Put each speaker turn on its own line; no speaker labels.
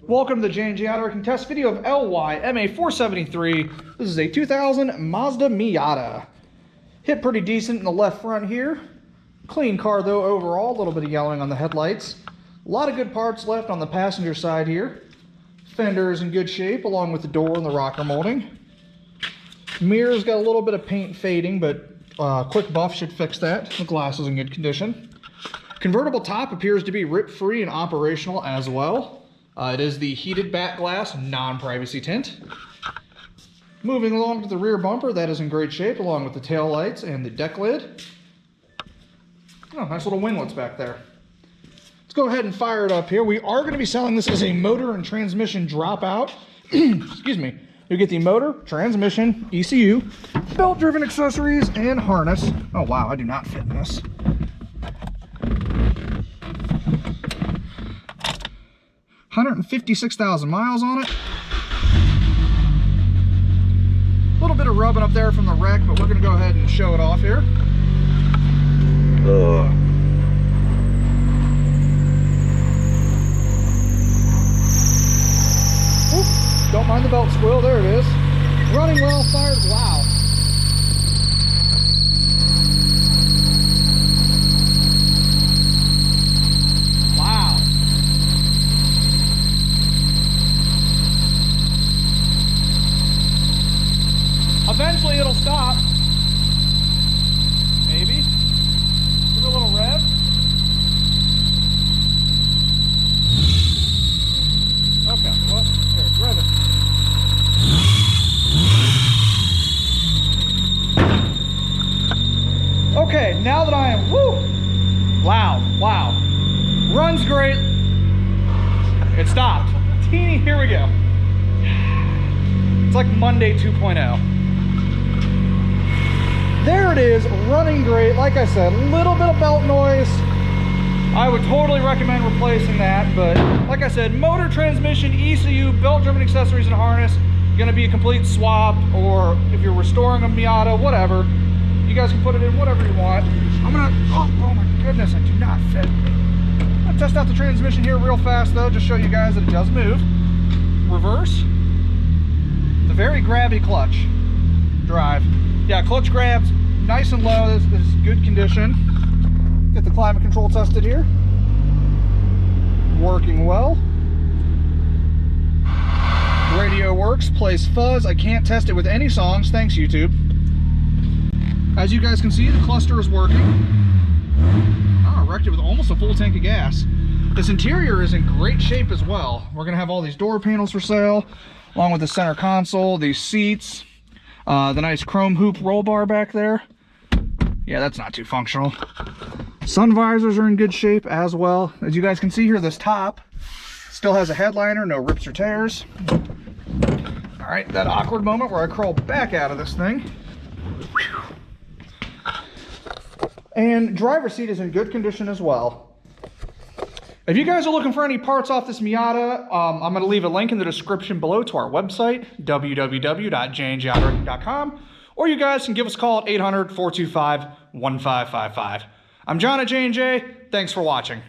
Welcome to the J&J Auto Wrecking Test video of LYMA473. This is a 2000 Mazda Miata. Hit pretty decent in the left front here. Clean car though overall, a little bit of yellowing on the headlights. A lot of good parts left on the passenger side here. Fender is in good shape along with the door and the rocker molding. Mirror's got a little bit of paint fading, but quick buff should fix that. The glass is in good condition. Convertible top appears to be rip-free and operational as well. It is the heated back glass, non-privacy tint. Moving along to the rear bumper, that is in great shape, along with the tail lights and the deck lid. Oh, nice little winglets back there. Let's go ahead and fire it up here. We are going to be selling this as a motor and transmission dropout. Excuse me. You get the motor, transmission, ECU, belt-driven accessories, and harness. Oh wow, I do not fit in this. $156,000 miles on it. A little bit of rubbing up there from the wreck, but we're going to go ahead and show it off here. Oop, don't mind the belt squeal, there it is. Running well, fired, wow. Eventually it'll stop. Maybe. Give it a little rev. Okay, well, here, rev it. Okay, now that I am, wow, runs great. It stopped. Teeny, here we go. It's like Monday 2.0. There it is, running great. Like I said, a little bit of belt noise. I would totally recommend replacing that, but like I said, motor, transmission, ECU, belt-driven accessories, and harness, gonna be a complete swap, or if you're restoring a Miata, whatever, you guys can put it in whatever you want. I'm gonna, oh my goodness, I do not fit. I'm gonna test out the transmission here real fast though, just show you guys that it does move. Reverse. It's a very grabby clutch drive. Yeah, clutch grabs nice and low. This is good condition. Get the climate control tested here. Working well. Radio works, plays fuzz. I can't test it with any songs. Thanks, YouTube. As you guys can see, the cluster is working. Oh, wrecked it with almost a full tank of gas. This interior is in great shape as well. We're gonna have all these door panels for sale, along with the center console, these seats. The nice chrome hoop roll bar back there. Yeah, that's not too functional. Sun visors are in good shape as well. As you guys can see here, this top still has a headliner, no rips or tears. All right, that awkward moment where I crawl back out of this thing. Whew. And driver's seat is in good condition as well. If you guys are looking for any parts off this Miata, I'm going to leave a link in the description below to our website, www.jnjautoworking.com, or you guys can give us a call at 800-425-1555. I'm John at J&J. Thanks for watching.